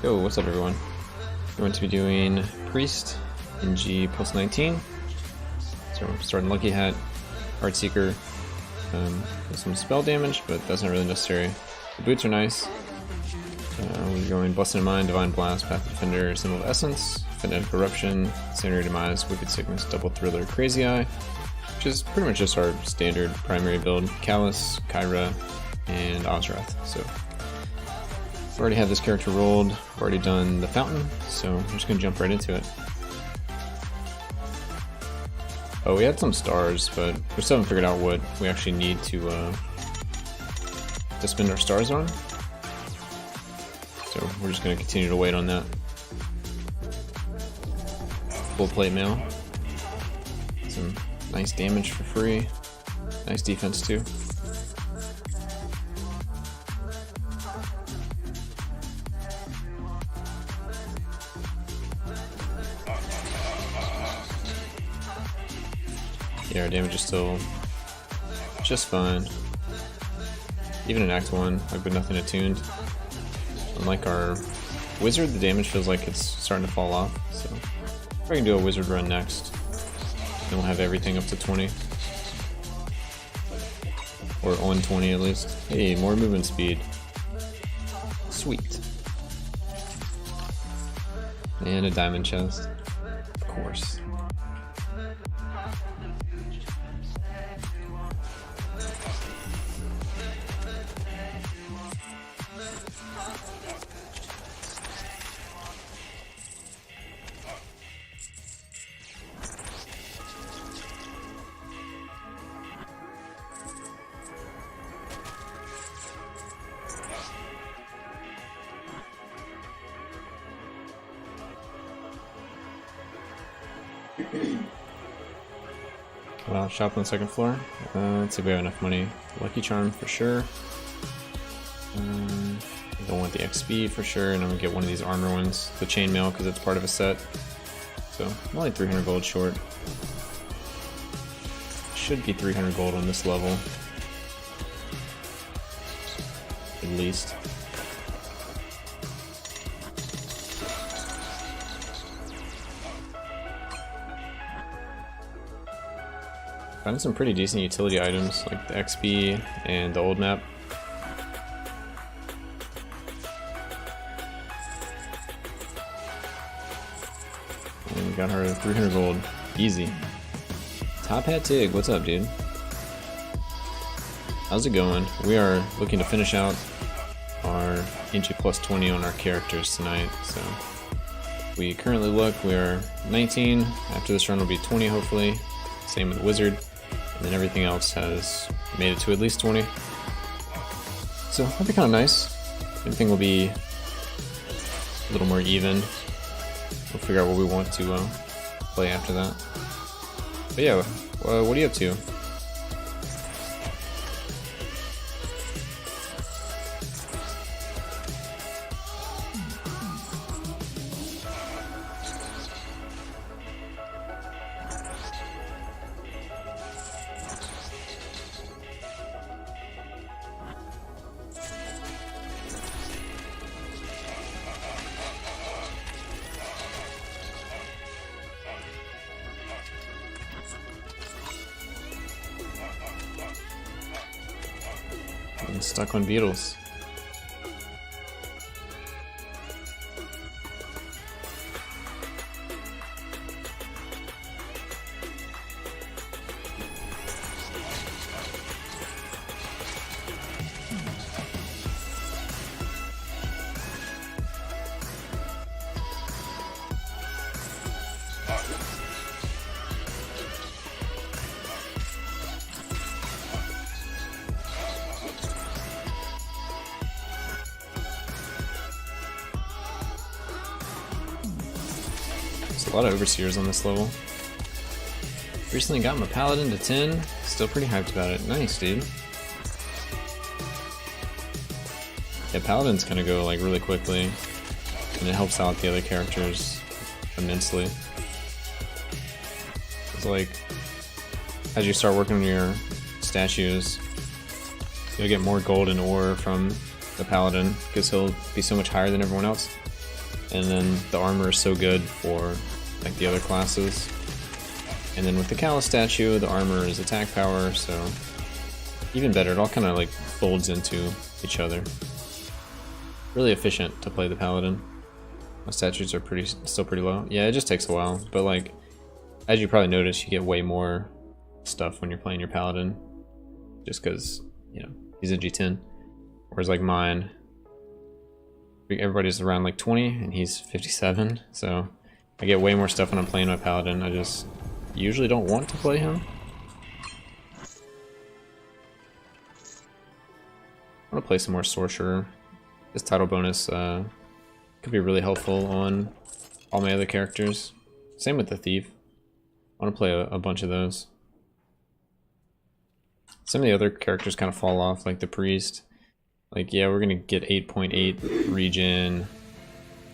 Yo, what's up everyone? We're going to be doing Priest, NG+19. So we're starting Lucky Hat, Heartseeker, with some spell damage, but that's not really necessary. The boots are nice. We're going Blessed in Mind, Divine Blast, Path Defender, Symbol of Essence, Fanatic Corruption, Incendiary Demise, Wicked Sickness, Double Thriller, Crazy Eye, which is pretty much just our standard primary build. Callus, Kyra, and Ozrath. So we already have this character rolled, we've already done the fountain, so I'm just going to jump right into it. Oh, we had some stars, but we still haven't figured out what we actually need to spend our stars on. So we're just going to continue to wait on that. Full plate mail. Some nice damage for free. Nice defense too. Yeah, our damage is still just fine. Even in Act 1, like with nothing attuned. Unlike our wizard, the damage feels like it's starting to fall off. So we're gonna do a wizard run next. Then we'll have everything up to 20. Or on 20 at least. Hey, more movement speed. Sweet. And a diamond chest. Of course. Well, shop on the second floor. Let's see if we have enough money. Lucky Charm for sure. Don't want the XP for sure, and I'm gonna get one of these armor ones, the chainmail, because it's part of a set. So I'm only 300 gold short. Should be 300 gold on this level, at least. Found some pretty decent utility items like the XP and the old map. And we got her 300 gold. Easy. Top Hat Tig, what's up, dude? How's it going? We are looking to finish out our NG+20 on our characters tonight. So we currently look, we are 19. After this run will be 20 hopefully. Same with the wizard. And then everything else has made it to at least 20. So that'd be kind of nice. Everything will be a little more even. We'll figure out what we want to play after that. But yeah, what are you up to? I'm stuck on beetles. There's a lot of overseers on this level. Recently got my paladin to 10. Still pretty hyped about it. Nice, dude. Yeah, paladins kind of go like really quickly, and it helps out the other characters immensely. It's like as you start working on your statues, you'll get more gold and ore from the paladin because he'll be so much higher than everyone else. and then the armor is so good for like the other classes. And then with the Callus statue, the armor is attack power, so even better. It all kind of like folds into each other. Really efficient to play the Paladin. My statues are still pretty low. Yeah, it just takes a while, but like as you probably noticed, you get way more stuff when you're playing your Paladin, just because, you know, he's NG+10. Whereas like mine, everybody's around like 20 and he's 57, so I get way more stuff when I'm playing my Paladin. I just usually don't want to play him. I want to play some more Sorcerer. This title bonus could be really helpful on all my other characters. Same with the Thief. I want to play a bunch of those. Some of the other characters kind of fall off, like the Priest. Like, yeah, we're going to get 8.8 regen.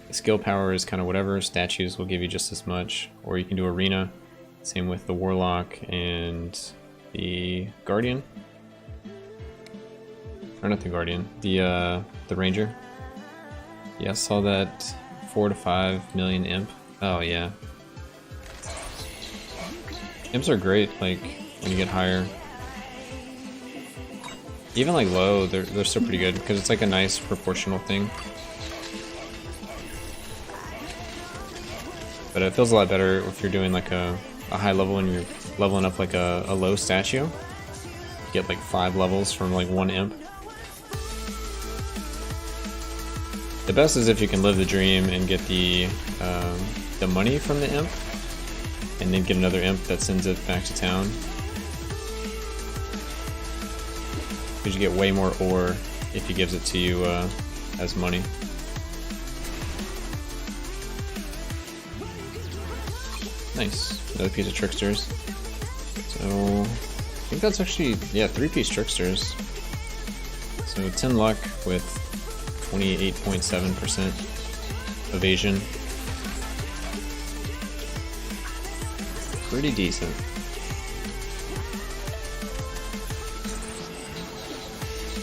The skill power is kind of whatever. Statues will give you just as much. Or you can do Arena. Same with the Warlock and the Guardian. Or not the Guardian, the Ranger. Yeah, I saw that 4 to 5 million imp. Oh yeah. Imps are great, like, when you get higher. Even like low, they're still pretty good, because it's like a nice proportional thing. But it feels a lot better if you're doing like a high level and you're leveling up like a low statue. You get like 5 levels from like 1 imp. The best is if you can live the dream and get the money from the imp, and then get another imp that sends it back to town. Because you get way more ore if he gives it to you as money. Nice, another piece of Tricksters. So, I think that's actually, yeah, 3-piece Tricksters. So 10 luck with 28.7% evasion. Pretty decent.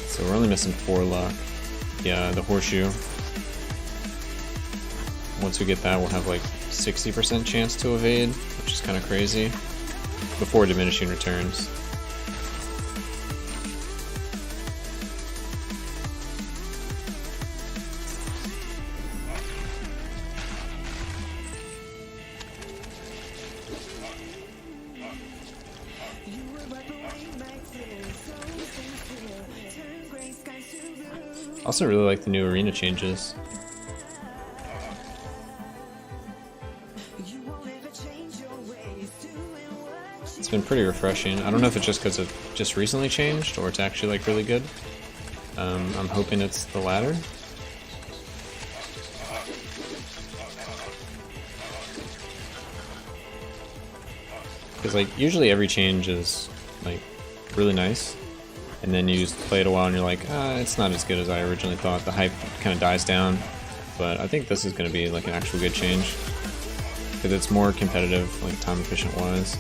So we're only missing 4 luck. Yeah, the horseshoe. Once we get that, we'll have like 60% chance to evade, which is kind of crazy, before diminishing returns. I also really like the new arena changes. It's been pretty refreshing. I don't know if it's just because it just recently changed or it's actually like really good. I'm hoping it's the latter. Because like usually every change is like really nice, and then you just play it a while and you're like, it's not as good as I originally thought. The hype kind of dies down, but I think this is going to be like an actual good change because it's more competitive, like time efficient wise.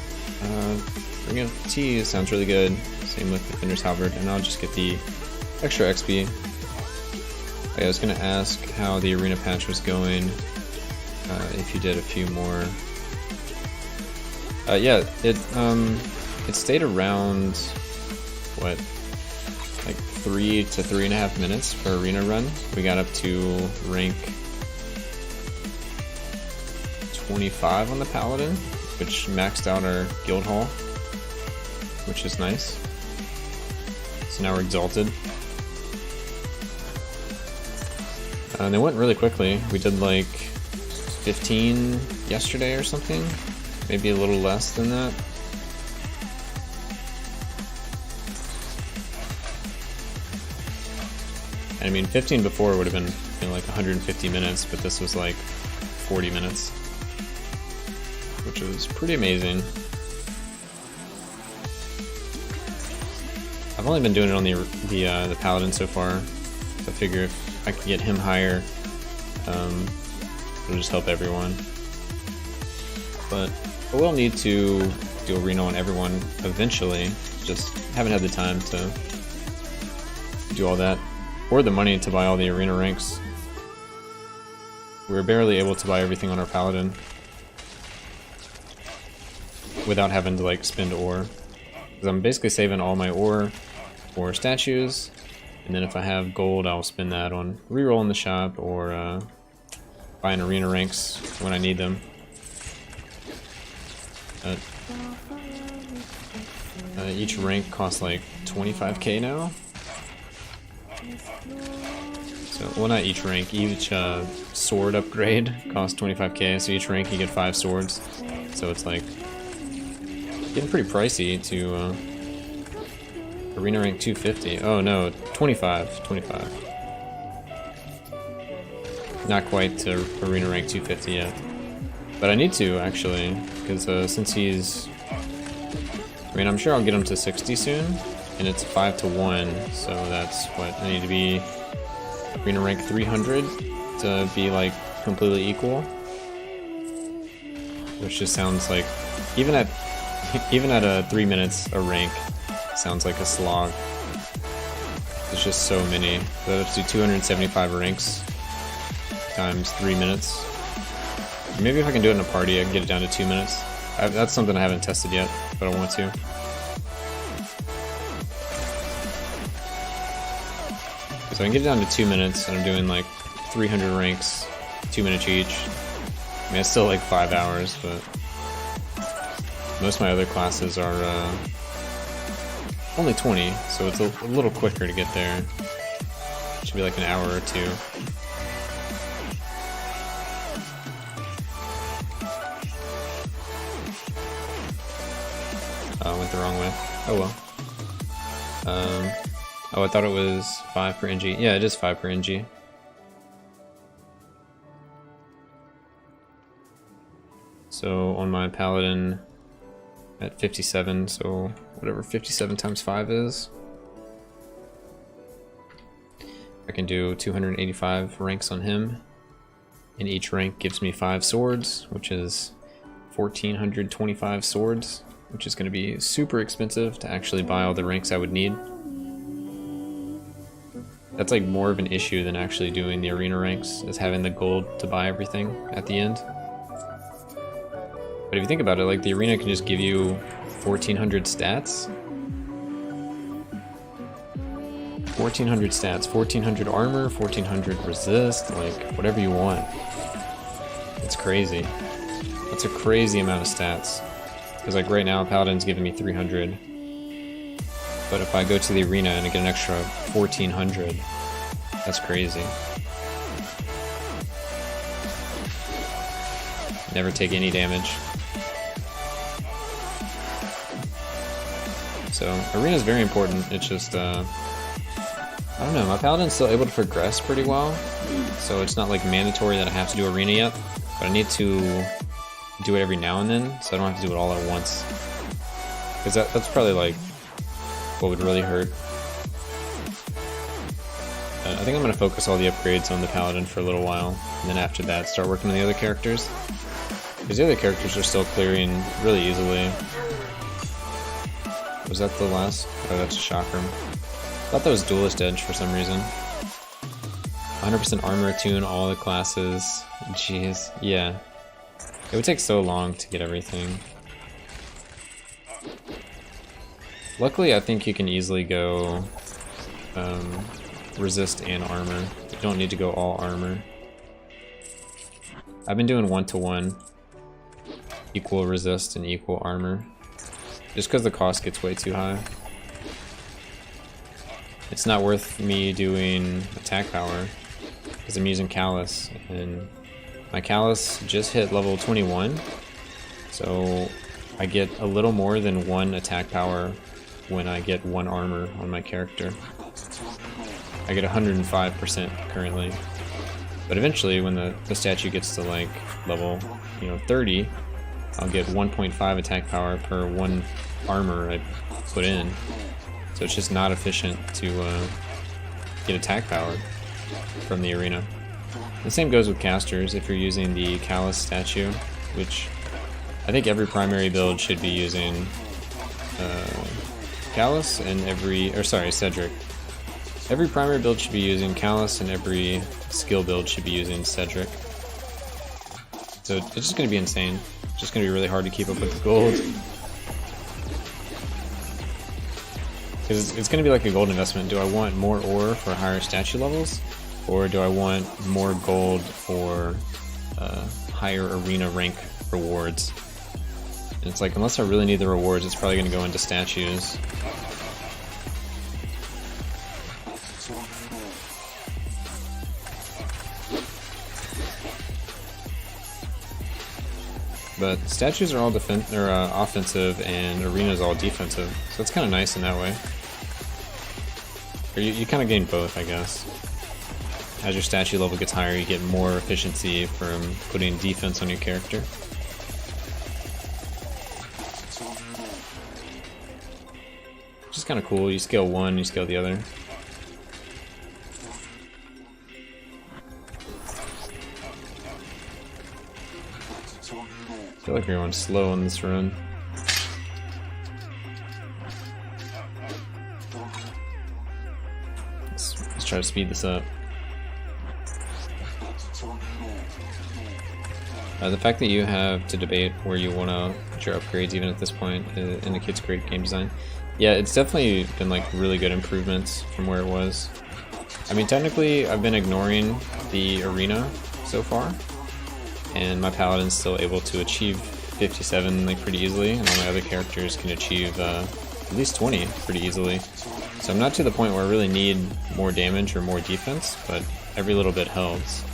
Ring of T sounds really good. Same with Defender's Halberd, and I'll just get the extra XP. Okay, I was going to ask how the arena patch was going. If you did a few more. Yeah, it stayed around what, like 3 to 3.5 minutes per arena run. We got up to rank 25 on the Paladin, which maxed out our guild hall, which is nice. So now we're exalted. And they went really quickly. We did like 15 yesterday or something, maybe a little less than that. I mean, 15 before would have been, you know, like 150 minutes, but this was like 40 minutes, which was pretty amazing. I've only been doing it on the Paladin so far. So I figure if I can get him higher, it'll just help everyone. But I will need to do arena on everyone eventually. Just haven't had the time to do all that, or the money to buy all the arena ranks. we were barely able to buy everything on our paladin without having to like spend ore. Because I'm basically saving all my ore for statues, and then if I have gold, I'll spend that on reroll in the shop or buying arena ranks when I need them. Each rank costs like 25k now. So, well, not each rank, each sword upgrade costs 25k, so each rank you get 5 swords. So it's like getting pretty pricey to arena rank 250. Oh no, 25. Not quite to arena rank 250 yet. But I need to, actually, because since he's... I mean, I'm sure I'll get him to 60 soon, and it's 5 to 1, so that's what I need to be arena rank 300 to be like completely equal. Which just sounds like, even at 3 minutes a rank sounds like a slog. There's just so many. So I have to do 275 ranks times 3 minutes. Maybe if I can do it in a party, I can get it down to 2 minutes. That's something I haven't tested yet, but I want to. So I can get it down to 2 minutes, and I'm doing like 300 ranks, 2 minutes each. I mean, it's still like 5 hours, but most of my other classes are only 20, so it's a little quicker to get there. It should be like an hour or 2. I went the wrong way. Oh well. Oh, I thought it was 5 per NG. Yeah, it is 5 per NG. So on my paladin at 57, so whatever 57 times 5 is, I can do 285 ranks on him, and each rank gives me 5 swords, which is 1,425 swords, which is going to be super expensive to actually buy all the ranks I would need. That's like more of an issue than actually doing the arena ranks, is having the gold to buy everything at the end. But if you think about it, like the arena can just give you 1,400 stats. 1,400 stats, 1,400 armor, 1,400 resist, like whatever you want. It's crazy. That's a crazy amount of stats. Because like right now, Paladin's giving me 300. But if I go to the arena and I get an extra 1,400, that's crazy. Never take any damage. So, arena is very important. It's just, I don't know, my Paladin's still able to progress pretty well. So it's not like mandatory that I have to do arena yet. But I need to do it every now and then, so I don't have to do it all at once. Because that's probably like what would really hurt. I think I'm going to focus all the upgrades on the Paladin for a little while, and then after that start working on the other characters. Because the other characters are still clearing really easily. Was that the last? Oh, that's a chakram. I thought that was Duelist Edge for some reason. 100% armor attune all the classes. Jeez, yeah. It would take so long to get everything. Luckily, I think you can easily go resist and armor. You don't need to go all armor. I've been doing 1-to-1. Equal resist and equal armor. Just because the cost gets way too high. It's not worth me doing attack power because I'm using Callus, and my Callus just hit level 21, so I get a little more than 1 attack power when I get 1 armor on my character. I get 105% currently, but eventually when the statue gets to like level 30, I'll get 1.5 attack power per 1 armor I put in. So it's just not efficient to get attack power from the arena. The same goes with casters if you're using the Callus statue, which I think every primary build should be using Callus, and Cedric. Every primary build should be using Callus, and every skill build should be using Cedric. So it's just going to be insane. It's just going to be really hard to keep up with the gold. Because it's going to be like a gold investment. Do I want more ore for higher statue levels? Or do I want more gold for higher arena rank rewards? And it's like, unless I really need the rewards, it's probably going to go into statues. But statues are all offensive and arena's all defensive, so it's kind of nice in that way. Or you kind of gain both, I guess. As your statue level gets higher, you get more efficiency from putting defense on your character. Which is kind of cool. You scale one, you scale the other. I feel like we're going slow on this run. Let's try to speed this up. The fact that you have to debate where you want to put your upgrades even at this point indicates great game design. Yeah, it's definitely been like really good improvements from where it was. I mean, technically I've been ignoring the arena so far, and my paladin's still able to achieve 57 like pretty easily, and all my other characters can achieve at least 20 pretty easily. So I'm not to the point where I really need more damage or more defense, but every little bit helps.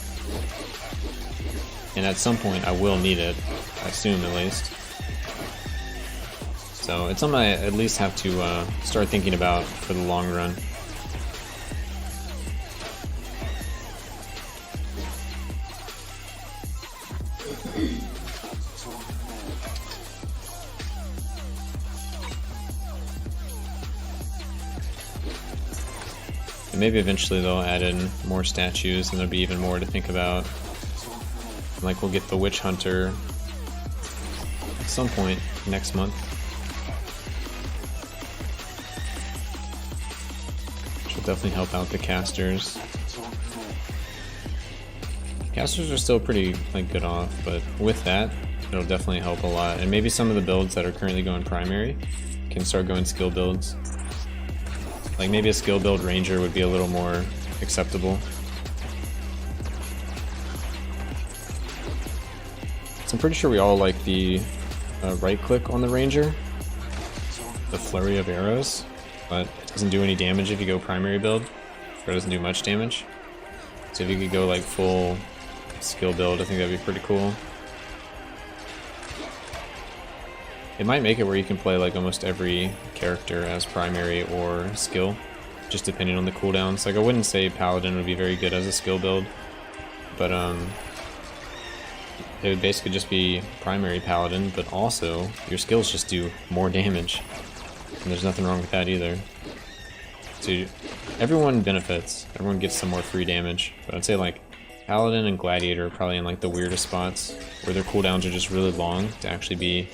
And at some point I will need it, I assume at least. So it's something I at least have to start thinking about for the long run. And maybe eventually they'll add in more statues and there'll be even more to think about. Like we'll get the Witch Hunter at some point next month. Which will definitely help out the casters. Casters are still pretty like good off, but with that, it'll definitely help a lot. And maybe some of the builds that are currently going primary can start going skill builds. Like maybe a skill build ranger would be a little more acceptable. So I'm pretty sure we all like the right click on the ranger, the flurry of arrows, but it doesn't do any damage if you go primary build, or it doesn't do much damage. So if you could go like full skill build, I think that'd be pretty cool. It might make it where you can play like almost every character as primary or skill, just depending on the cooldowns. Like I wouldn't say Paladin would be very good as a skill build, but it would basically just be primary Paladin, but also your skills just do more damage. And there's nothing wrong with that either. So everyone benefits, everyone gets some more free damage, but I'd say like Paladin and Gladiator are probably in like the weirdest spots, where their cooldowns are just really long to actually be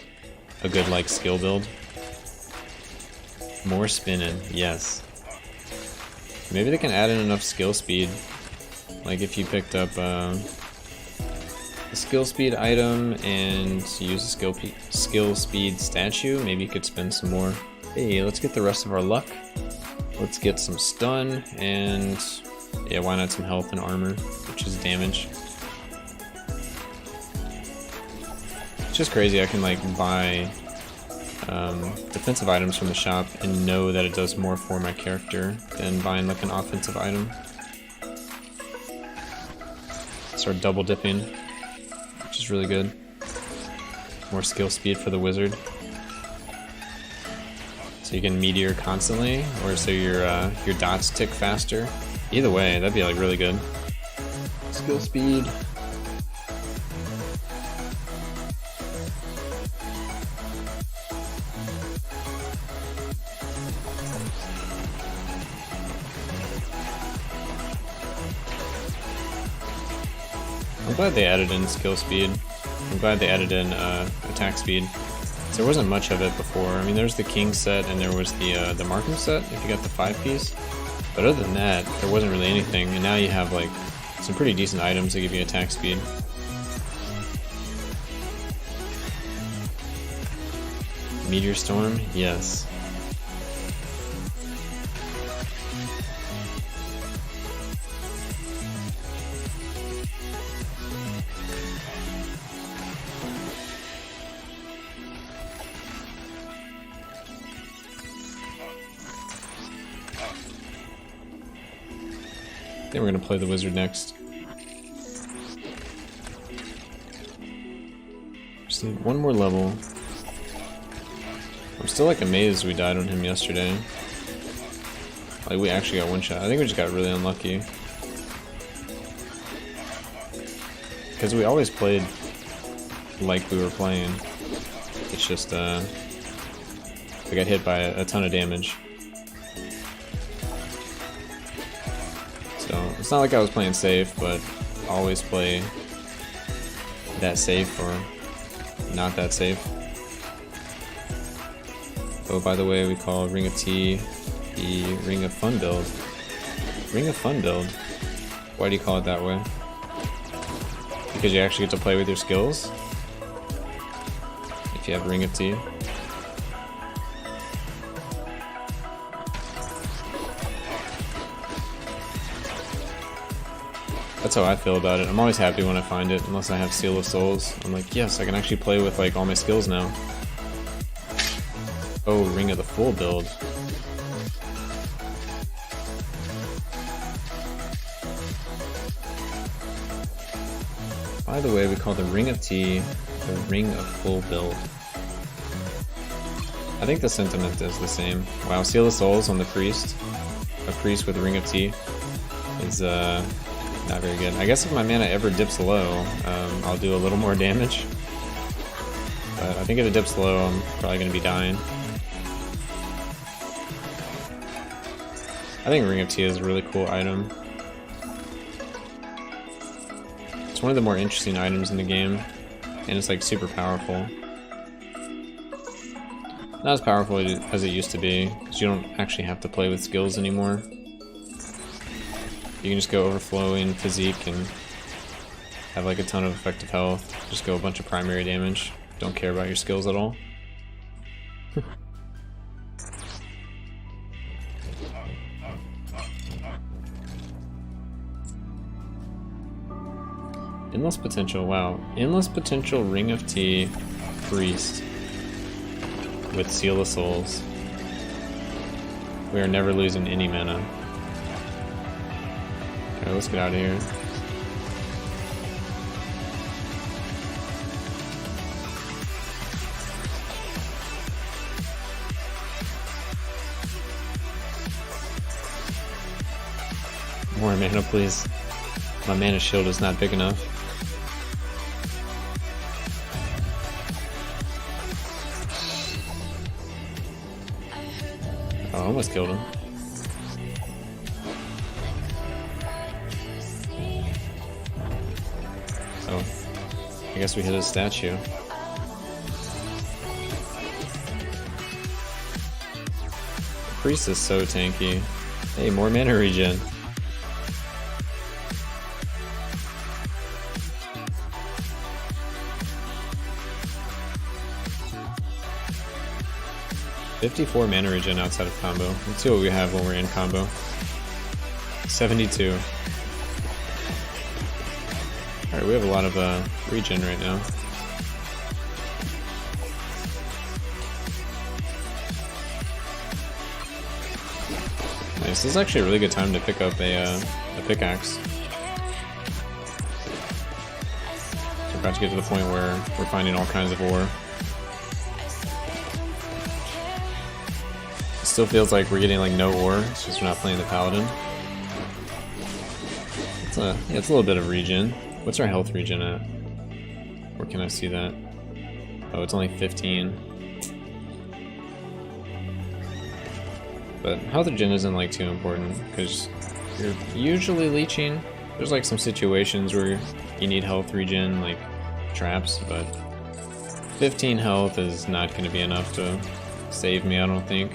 a good like skill build. More spinning, yes. Maybe they can add in enough skill speed. Like if you picked up a skill speed item and use a skill speed statue, maybe you could spend some more. Hey, let's get the rest of our luck. Let's get some stun and yeah, why not some health and armor, which is damage. It's just crazy. I can like buy defensive items from the shop and know that it does more for my character than buying like an offensive item. Start double dipping, which is really good. More skill speed for the wizard. So you can meteor constantly, or so your dots tick faster. Either way, that'd be like really good. Skill speed. I'm glad they added in skill speed. I'm glad they added in attack speed. There wasn't much of it before. I mean, there's the King set and there was the Markham set if you got the 5-piece. But other than that, there wasn't really anything. And now you have like some pretty decent items that give you attack speed. Meteor Storm? Yes. I think we're gonna play the wizard next. Just need one more level. I'm still like amazed we died on him yesterday. Like we actually got one shot. I think we just got really unlucky. Because we always played like we were playing. It's just we got hit by a ton of damage. So it's not like I was playing safe, but always play that safe or not that safe. Oh, by the way, we call Ring of Tea the Ring of Fun build. Ring of Fun build? Why do you call it that way? Because you actually get to play with your skills? If you have Ring of Tea. That's how I feel about it. I'm always happy when I find it, unless I have Seal of Souls. I'm like, yes, I can actually play with like all my skills now. Oh, Ring of the Fool build. By the way, we call the Ring of Tea the Ring of Fool build. I think the sentiment is the same. Wow, Seal of Souls on the Priest. A Priest with Ring of Tea is not very good. I guess if my mana ever dips low, I'll do a little more damage. But I think if it dips low, I'm probably going to be dying. I think Ring of Tea is a really cool item. It's one of the more interesting items in the game, and it's like super powerful. Not as powerful as it used to be, because you don't actually have to play with skills anymore. You can just go overflowing physique and have like a ton of effective health. Just go a bunch of primary damage. Don't care about your skills at all. Endless Potential, wow. Endless Potential Ring of Tea Priest with Seal of Souls. We are never losing any mana. Okay, let's get out of here. More mana, please. My mana shield is not big enough. Oh, I almost killed him. Oh, I guess we hit his statue. The priest is so tanky. Hey, more mana regen. $54 mana regen outside of combo. Let's see what we have when we're in combo. 72. Alright, we have a lot of regen right now. Nice. This is actually a really good time to pick up a pickaxe. So we're about to get to the point where we're finding all kinds of ore. Still feels like we're getting like no ore, it's just we're not playing the paladin. It's a little bit of regen. What's our health regen at? Where can I see that? Oh, it's only 15. But health regen isn't like too important because you're usually leeching. There's like some situations where you need health regen, like traps, but 15 health is not going to be enough to save me, I don't think.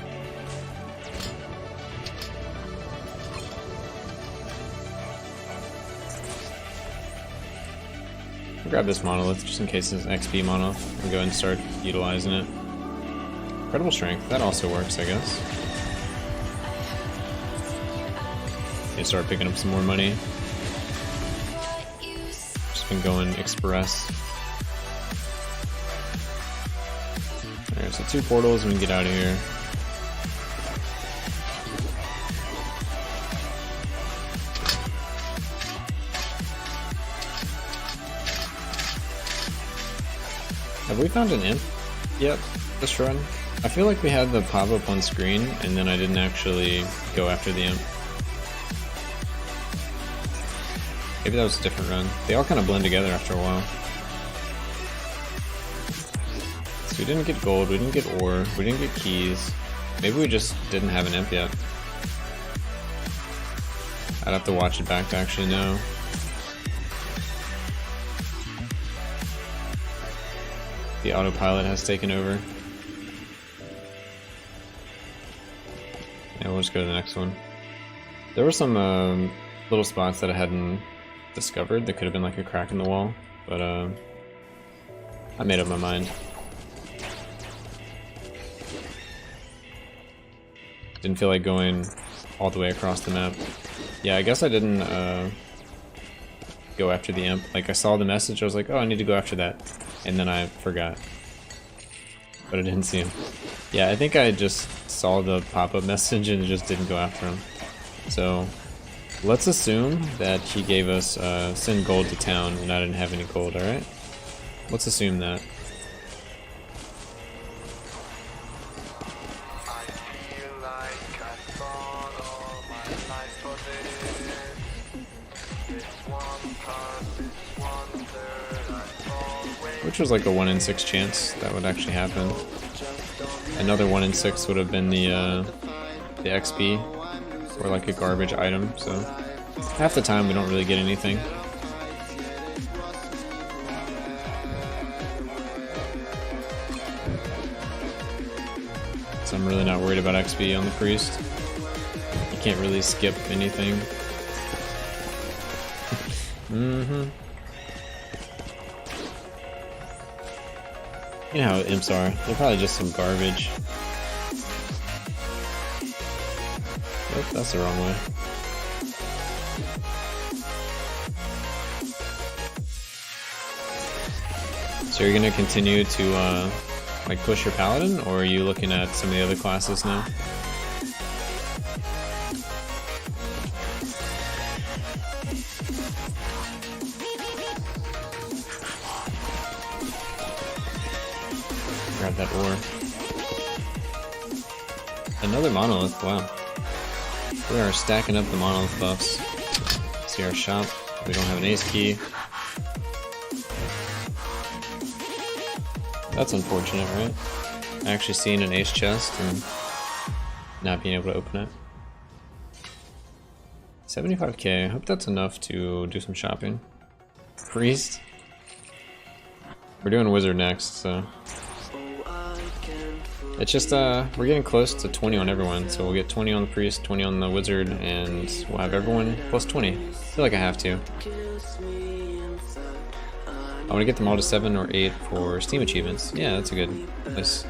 Grab this monolith just in case it's XP monolith and go ahead and start utilizing it. Incredible strength, that also works, I guess. They start picking up some more money. Just been going express. Alright, so 2 portals and we can get out of here. Have we found an imp yet this run? I feel like we had the pop-up on screen and then I didn't actually go after the imp. Maybe that was a different run. They all kind of blend together after a while. So we didn't get gold, we didn't get ore, we didn't get keys. Maybe we just didn't have an imp yet. I'd have to watch it back to actually know. The autopilot has taken over. Yeah, we'll just go to the next one. There were some little spots that I hadn't discovered that could have been like a crack in the wall, but I made up my mind. Didn't feel like going all the way across the map. Yeah, I guess I didn't go after the imp. Like, I saw the message, I was like, oh, I need to go after that. And then I forgot. But I didn't see him. Yeah, I think I just saw the pop-up message and just didn't go after him. So, let's assume that he gave us send gold to town and I didn't have any gold, alright? Let's assume that. Which was like a 1 in 6 chance that would actually happen. Another 1 in 6 would have been the XP, or like a garbage item, so half the time we don't really get anything. So I'm really not worried about XP on the priest. You can't really skip anything. You know how imps are. They're probably just some garbage. Oh, that's the wrong way. So you're gonna continue to like push your paladin, or are you looking at some of the other classes now? Grab that ore. Another monolith, wow. We are stacking up the monolith buffs. See our shop, we don't have an ace key. That's unfortunate, right? Actually seeing an ace chest and not being able to open it. 75k, I hope that's enough to do some shopping. Priest? We're doing wizard next, so... It's just, we're getting close to 20 on everyone, so we'll get 20 on the priest, 20 on the wizard, and we'll have everyone plus 20. I feel like I have to. I want to get them all to 7 or 8 for Steam achievements. Yeah, that's a good, it's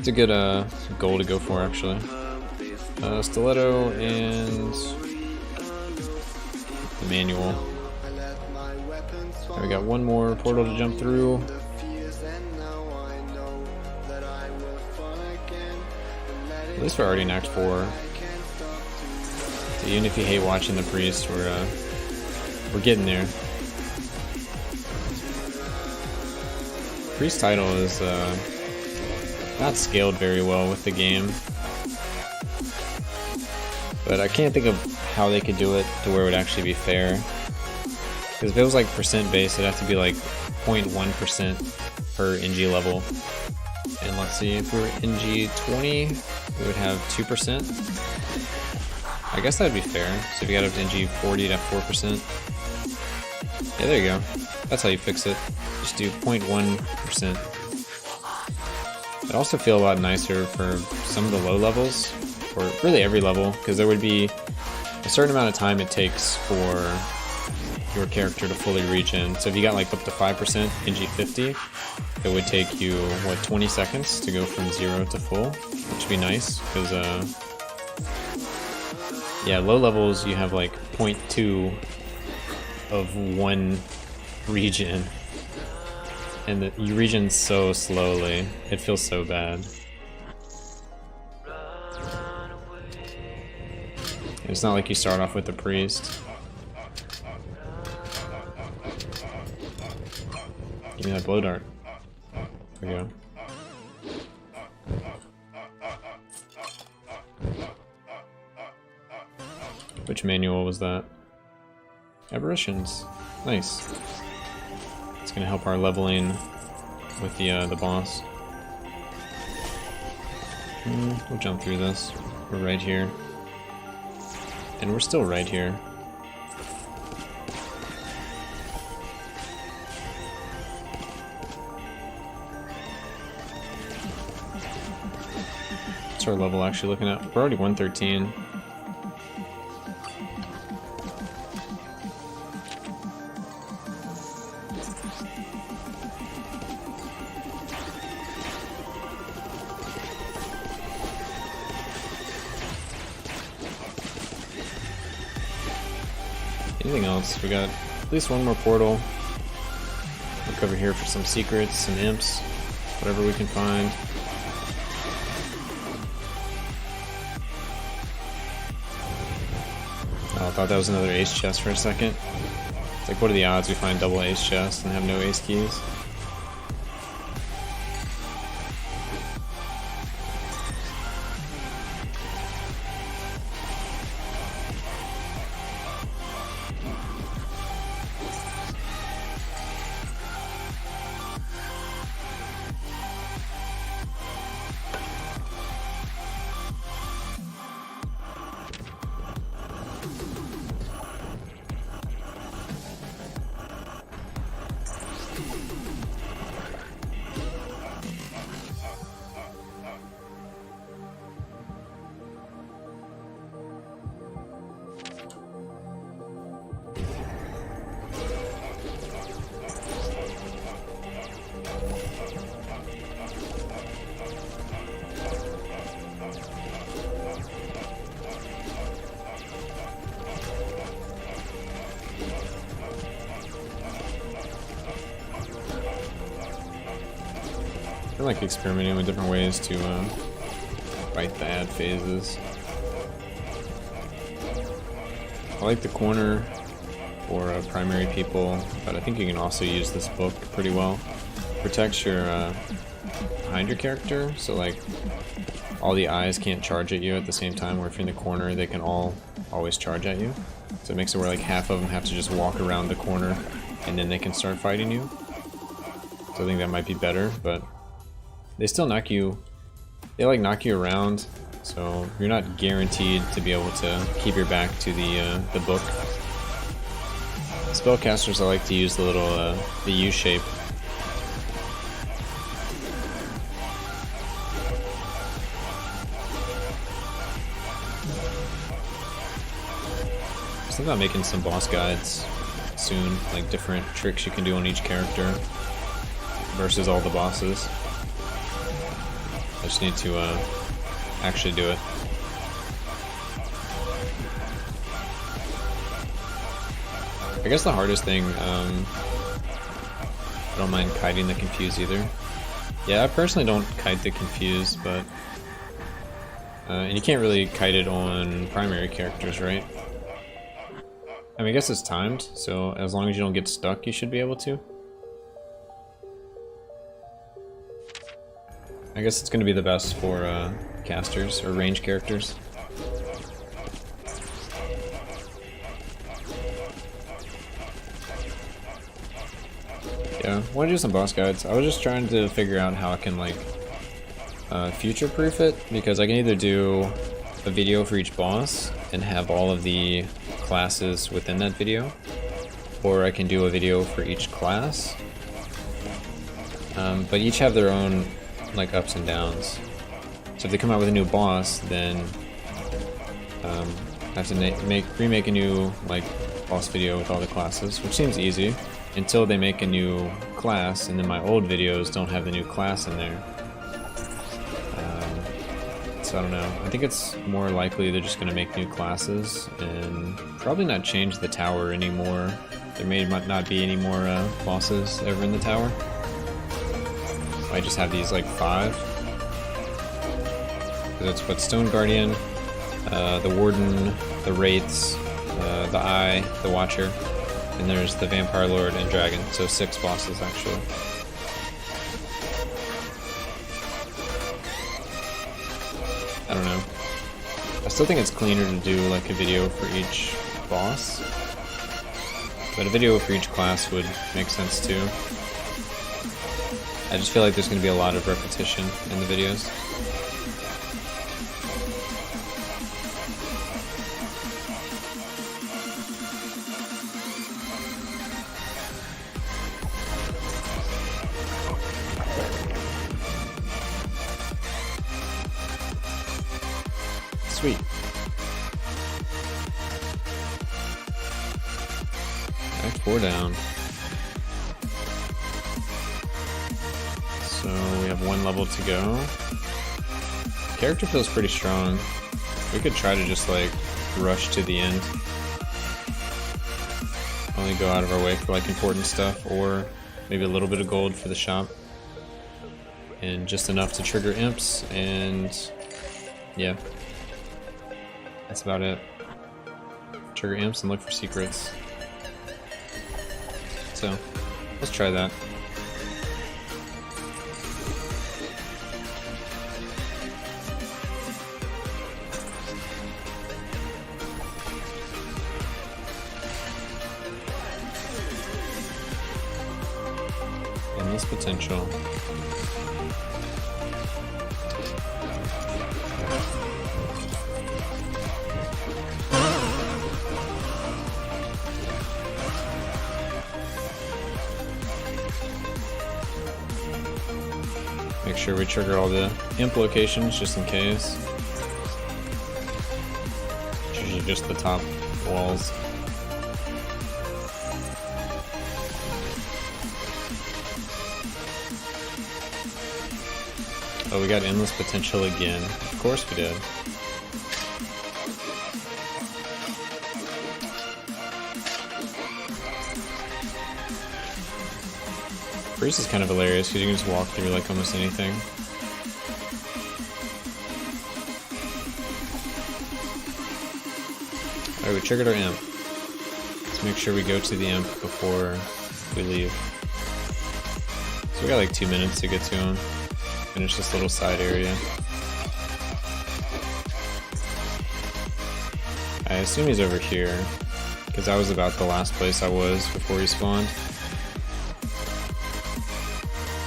a good goal to go for, actually. Stiletto and the manual. Right, we got one more portal to jump through. At least we're already in Act 4. So even if you hate watching the priest, we're getting there. Priest title is not scaled very well with the game, but I can't think of how they could do it to where it would actually be fair. Because if it was like percent based, it'd have to be like 0.1% per NG level. And let's see, if we were NG 20, we would have 2%. I guess that'd be fair. So if you got up to NG 40 to 4%. Yeah, there you go. That's how you fix it. Just do 0.1%. It'd also feel a lot nicer for some of the low levels, or really every level, because there would be a certain amount of time it takes for your character to fully regen. So if you got like up to 5% NG50, it would take you, what, 20 seconds to go from 0 to full, which would be nice, because, yeah, low levels you have like 0.2 of 1 regen, and you regen so slowly, it feels so bad. It's not like you start off with the priest. Give me that blow dart. There we go. Which manual was that? Aberrations. Nice. It's gonna help our leveling with the boss. We'll jump through this. We're right here. And we're still right here. What's our level actually looking at? We're already 113. Anything else? We got at least one more portal. Look over here for some secrets, some imps, whatever we can find. Oh, I thought that was another ace chest for a second. It's like, what are the odds we find double ace chests and have no ace keys? I like experimenting with different ways to fight the ad phases. I like the corner for primary people, but I think you can also use this book pretty well. Protects your behind your character, so like all the eyes can't charge at you at the same time, where if you're in the corner they can all always charge at you. So it makes it where like half of them have to just walk around the corner and then they can start fighting you. So I think that might be better, but they still knock you, they like knock you around, so you're not guaranteed to be able to keep your back to the book. Spellcasters, I like to use the little, the U shape. I think about making some boss guides soon, like different tricks you can do on each character versus all the bosses. I just need to actually do it. I guess the hardest thing, I don't mind kiting the confuse either. Yeah, I personally don't kite the confuse, but and you can't really kite it on primary characters, right? I mean, I guess it's timed, so as long as you don't get stuck, you should be able to. I guess it's going to be the best for casters or range characters. Yeah, I want to do some boss guides. I was just trying to figure out how I can like future-proof it, because I can either do a video for each boss and have all of the classes within that video, or I can do a video for each class, but each have their own like ups and downs. So if they come out with a new boss, then I have to remake a new like boss video with all the classes, which seems easy until they make a new class, and then my old videos don't have the new class in there. So I don't know. I think it's more likely they're just going to make new classes and probably not change the tower anymore. There might not be any more bosses ever in the tower. I just have these like 5. That's what Stone Guardian, the Warden, the Wraiths, the Eye, the Watcher, and there's the Vampire Lord and Dragon. So 6 bosses actually. I don't know. I still think it's cleaner to do like a video for each boss, but a video for each class would make sense too. I just feel like there's going to be a lot of repetition in the videos. Sweet. Act 4 down. So we have 1 level to go. Character feels pretty strong. We could try to just like rush to the end. Only go out of our way for like important stuff, or maybe a little bit of gold for the shop. And just enough to trigger imps, and yeah. That's about it. Trigger imps and look for secrets. So, let's try that. Endless potential. Make sure we trigger all the imp locations just in case. It's usually just the top walls. Oh, we got endless potential again. Of course we did. Priest is kind of hilarious because you can just walk through like almost anything. Alright, we triggered our imp. Let's make sure we go to the imp before we leave. So we got like 2 minutes to get to him. Finish this little side area. I assume he's over here, because that was about the last place I was before he spawned.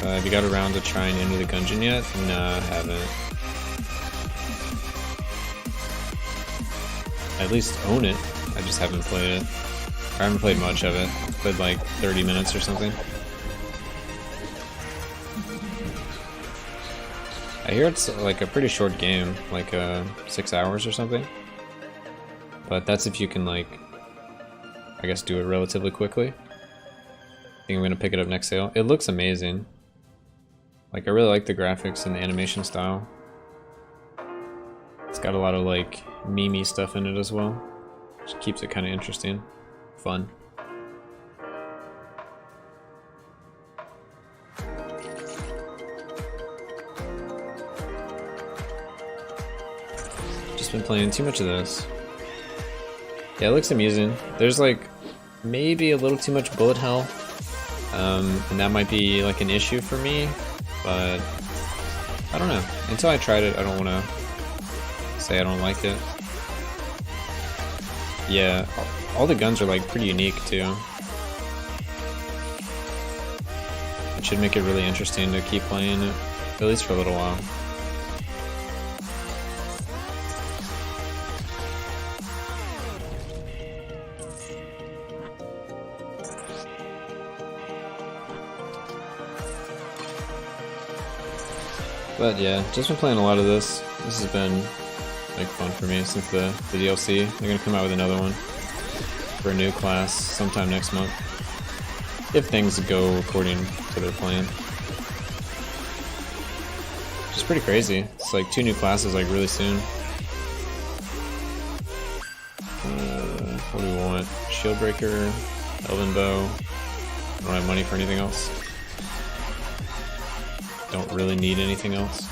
Have you got around to try and enter the dungeon yet? Nah, I haven't. I at least own it. I just haven't played it. I haven't played much of it. I've played like 30 minutes or something. I hear it's like a pretty short game, like 6 hours or something. But that's if you can like, I guess, do it relatively quickly. I think I'm gonna pick it up next sale. It looks amazing. Like, I really like the graphics and the animation style. It's got a lot of like meme-y stuff in it as well, which keeps it kind of interesting, fun. Just been playing too much of this. Yeah, it looks amusing. There's like maybe a little too much bullet hell, and that might be like an issue for me. But I don't know. Until I tried it, I don't want to say I don't like it. Yeah, all the guns are like pretty unique too. It should make it really interesting to keep playing it, at least for a little while. But yeah, just been playing a lot of this. This has been like fun for me since the DLC. They're gonna come out with another one for a new class sometime next month, if things go according to their plan. Which is pretty crazy. It's like 2 new classes like really soon. What do we want? Shieldbreaker, Elven Bow. I don't have money for anything else. Don't really need anything else.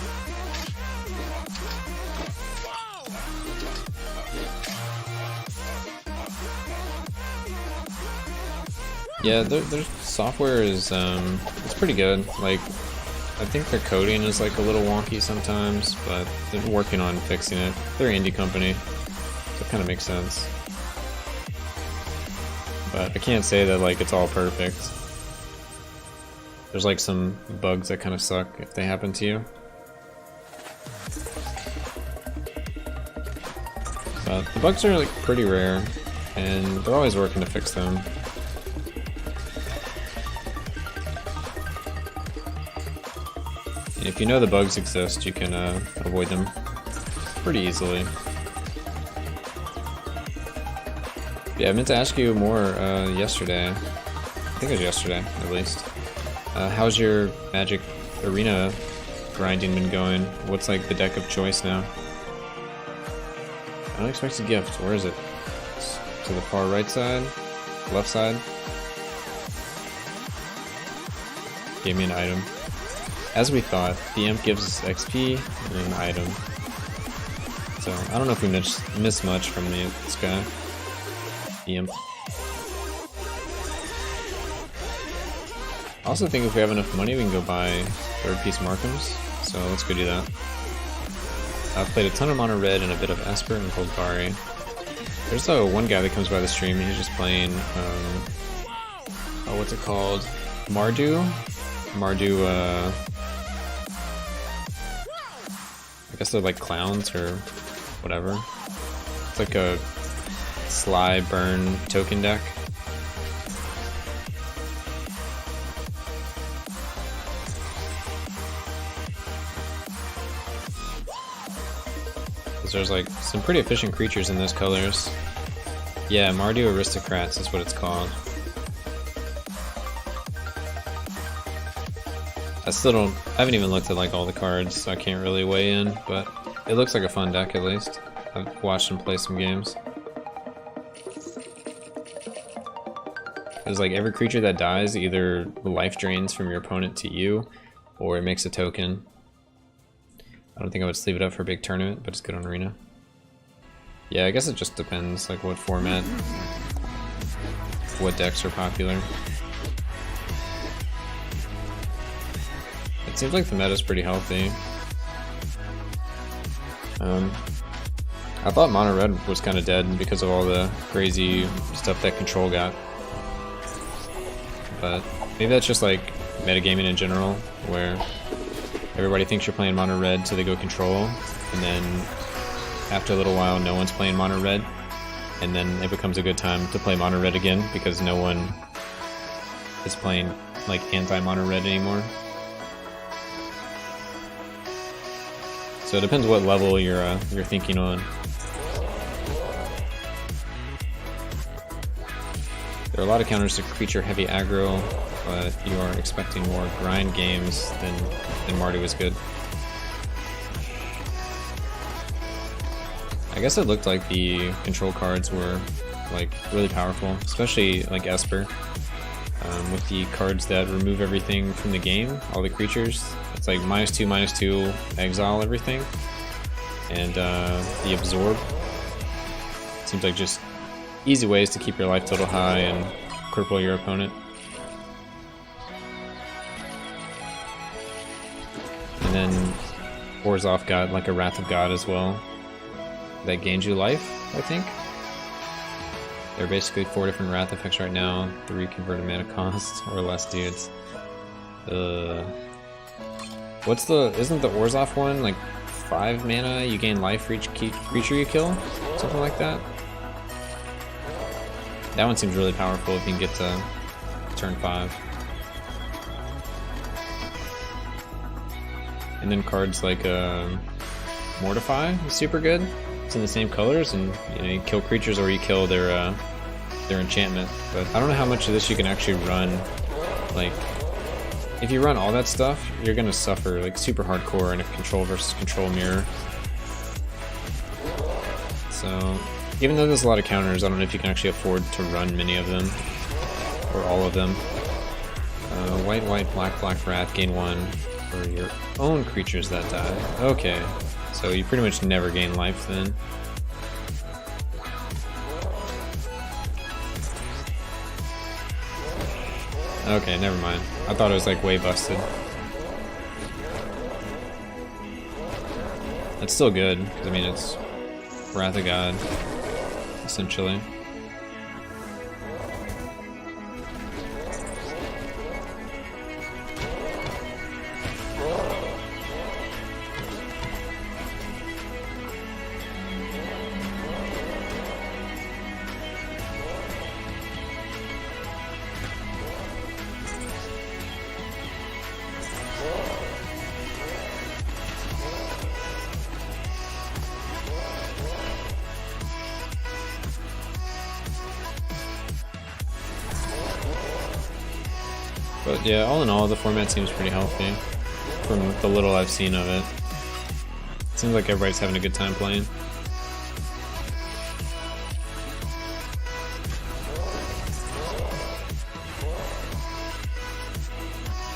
Yeah, their software is it's pretty good. Like, I think their coding is like a little wonky sometimes, but they're working on fixing it. They're an indie company, so it kind of makes sense. But I can't say that like it's all perfect. There's like some bugs that kind of suck if they happen to you. But the bugs are like pretty rare, and they're always working to fix them. And if you know the bugs exist, you can avoid them pretty easily. Yeah, I meant to ask you more yesterday. I think it was yesterday, at least. How's your Magic Arena grinding been going? What's like the deck of choice now? Unexpected gift. Where is it? It's to the far right side? Left side? Gave me an item. As we thought, the imp gives us XP and an item. So I don't know if we missed much from this guy. The imp. I also think if we have enough money, we can go buy 3rd piece Markhams. So let's go do that. I've played a ton of Mono Red and a bit of Esper and Golgari. There's one guy that comes by the stream and he's just playing, oh, what's it called? Mardu? Mardu, I guess they're like clowns or whatever. It's like a Sly Burn token deck. There's like some pretty efficient creatures in those colors. Yeah, Mardu Aristocrats is what it's called. I haven't even looked at like all the cards, so I can't really weigh in, but it looks like a fun deck at least. I've watched him play some games. It's like every creature that dies either life drains from your opponent to you, or it makes a token. I don't think I would sleeve it up for a big tournament, but it's good on Arena. Yeah, I guess it just depends, like what format, what decks are popular. It seems like the meta's pretty healthy. I thought Mono Red was kind of dead because of all the crazy stuff that Control got. But maybe that's just like metagaming in general, where everybody thinks you're playing Mono Red, so they go Control, and then after a little while no one's playing Mono Red, and then it becomes a good time to play Mono Red again because no one is playing like anti-Mono Red anymore. So it depends what level you're thinking on. There are a lot of counters to creature heavy aggro, but if you are expecting more grind games, then Mardu is good. I guess it looked like the control cards were like really powerful, especially like Esper. With the cards that remove everything from the game, all the creatures, it's like -2/-2, exile everything, and the absorb. Seems like just easy ways to keep your life total high and cripple your opponent. And then Orzhov got like a Wrath of God as well. That gains you life, I think. There are basically 4 different Wrath effects right now, 3 converted mana cost or less dudes. Isn't the Orzhov one like 5 mana, you gain life for each creature you kill? Something like that? That one seems really powerful if you can get to turn 5. And then cards like Mortify is super good. in the same colors, and you kill creatures or you kill their enchantment. But I don't know how much of this you can actually run. Like, if you run all that stuff, you're gonna suffer like super hardcore in a control versus control mirror. So, even though there's a lot of counters, I don't know if you can actually afford to run many of them or all of them. White, white, black, black, wrath, gain 1 for your own creatures that die. Okay, so you pretty much never gain life then. Okay, never mind. I thought it was like way busted. It's still good, because I mean it's Wrath of God, essentially. But yeah, all in all, the format seems pretty healthy from the little I've seen of it. Seems like everybody's having a good time playing.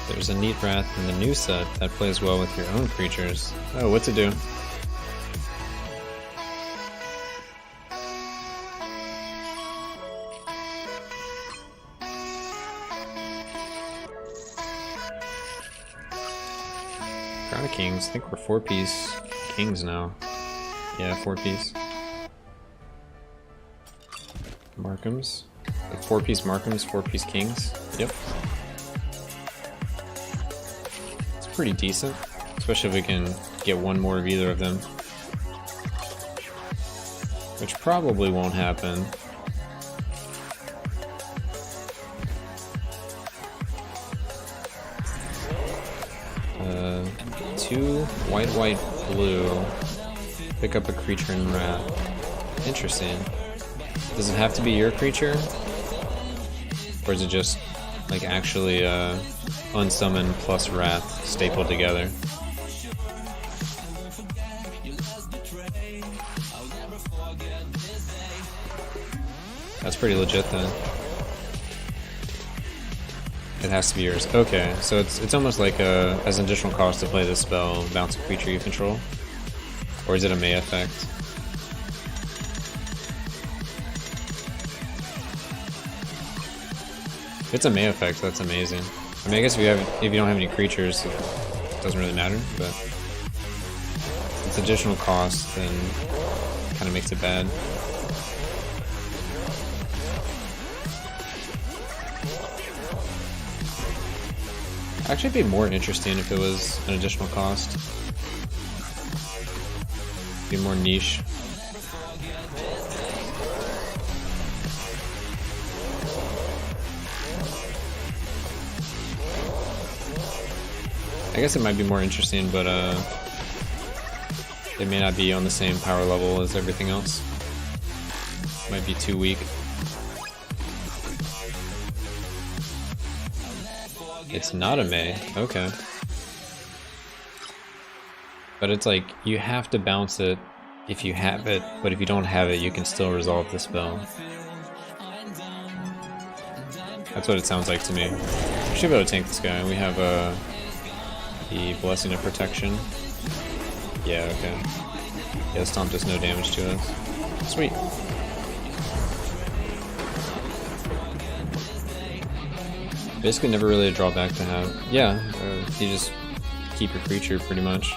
There's a neat wrath in the new set that plays well with your own creatures. Oh, what's it do? Crown of Kings. I think we're 4-piece kings now. Yeah, 4-piece. Markhams. Like 4-piece Markhams, 4-piece kings. Yep. It's pretty decent, especially if we can get one more of either of them. Which probably won't happen. Two white, white, blue. Pick up a creature in wrath. Interesting. Does it have to be your creature? Or is it just like actually unsummon plus wrath stapled together? That's pretty legit then. It has to be yours. Okay, so it's almost like as an additional cost to play this spell, bounce a creature you control? Or is it a May effect? If it's a May effect, that's amazing. I mean, I guess if you don't have any creatures, it doesn't really matter, but it's additional cost, then kind of makes it bad. Actually, it'd be more interesting if it was an additional cost. Be more niche. I guess it might be more interesting, but it may not be on the same power level as everything else. Might be too weak. It's not a May, okay. But it's like, you have to bounce it if you have it, but if you don't have it, you can still resolve the spell. That's what it sounds like to me. We should be able to tank this guy. We have the Blessing of Protection. Yeah, okay. Yeah, Stomp does no damage to us. Sweet. Basically never really a drawback to have. Yeah, you just keep your creature pretty much.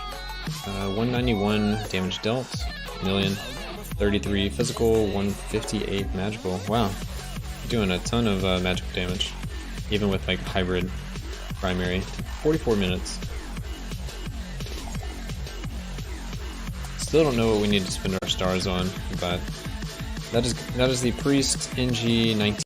191 damage dealt, million, 33 physical, 158 magical. Wow, doing a ton of magical damage, even with like hybrid primary. 44 minutes. Still don't know what we need to spend our stars on, but that is the Priest NG+19.